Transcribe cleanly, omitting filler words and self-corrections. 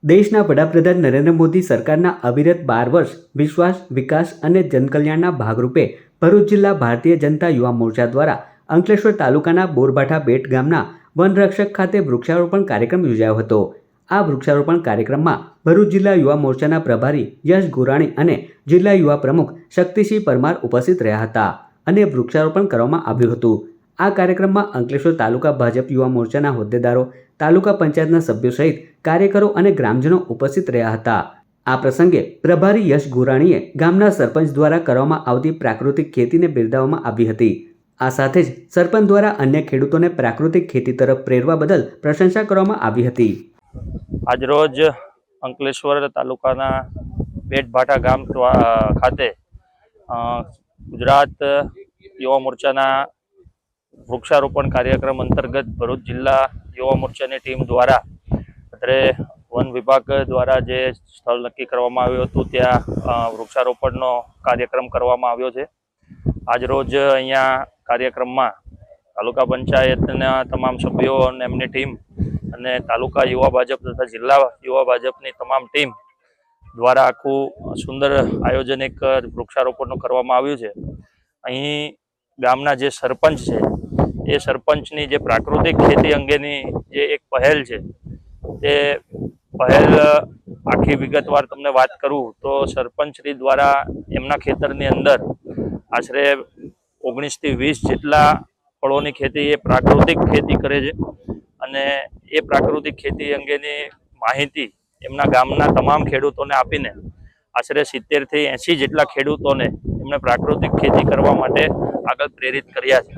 દેશના વડાપ્રધાન નરેન્દ્ર મોદી સરકારના અવિરત 12 વર્ષ વિશ્વાસ, વિકાસ અને જનકલ્યાણના ભાગરૂપે ભરૂચ જિલ્લા ભારતીય જનતા યુવા મોરચા દ્વારા અંકલેશ્વર તાલુકાના બોરભાઠા બેટ ગામના વનરક્ષક ખાતે વૃક્ષારોપણ કાર્યક્રમ યોજાયો હતો। આ વૃક્ષારોપણ કાર્યક્રમમાં ભરૂચ જિલ્લા યુવા મોરચાના પ્રભારી યશ ગોરાણી અને જિલ્લા યુવા પ્રમુખ શક્તિસિંહ પરમાર ઉપસ્થિત રહ્યા હતા અને વૃક્ષારોપણ કરવામાં આવ્યું હતું। આ કાર્યક્રમમાં અંકલેશ્વર તાલુકા ભાજપ યુવા મોરચાના હોદ્દેદારો, તાલુકા પંચાયતના સભ્યો સહિત કાર્યકરો અને ગ્રામજનો ઉપસ્થિત રહ્યા હતા। આ પ્રસંગે પ્રભારી યશ ગોરાણીએ ગામના સરપંચ દ્વારા કરવામાં આવતી પ્રાકૃતિક ખેતીને બિરદાવવામાં આવી હતી। આ સાથે જ સરપંચ દ્વારા અન્ય ખેડૂતોને પ્રાકૃતિક ખેતી તરફ પ્રેરવા બદલ પ્રશંસા કરવામાં આવી હતી। આજરોજ અંકલેશ્વર તાલુકાના બેટભાઠા ગામ ખાતે ગુજરાત યુવા મોરચાના વૃક્ષારોપણ કાર્યક્રમ અંતર્ગત ભરૂચ જિલ્લા યુવા મોરચાની ટીમ દ્વારા અત્રે વન વિભાગ દ્વારા જે સ્થળ નક્કી કરવામાં આવ્યું હતું ત્યાં વૃક્ષારોપણનો કાર્યક્રમ કરવામાં આવ્યો છે। આજરોજ અહીંયા કાર્યક્રમમાં તાલુકા પંચાયતના તમામ સભ્યો અને એમની ટીમ અને તાલુકા યુવા ભાજપ તથા જિલ્લા યુવા ભાજપની તમામ ટીમ દ્વારા આખું સુંદર આયોજન એક વૃક્ષારોપણનું કરવામાં આવ્યું છે। અહીં ગામના જે સરપંચ છે એ સરપંચની જે પ્રાકૃતિક ખેતી અંગેની જે એક પહેલ છે તે પહેલ આખી વિગતવાર તમને વાત કરું તો સરપંચશ્રી દ્વારા એમના ખેતરની અંદર આશરે 19 થી 20 જેટલા ફળોની ખેતી એ પ્રાકૃતિક ખેતી કરે છે અને એ પ્રાકૃતિક ખેતી અંગેની માહિતી એમના ગામના તમામ ખેડૂતોને આપીને આશરે 70 થી 80 જેટલા ખેડૂતોને એમણે પ્રાકૃતિક ખેતી કરવા માટે આગળ પ્રેરિત કર્યા છે।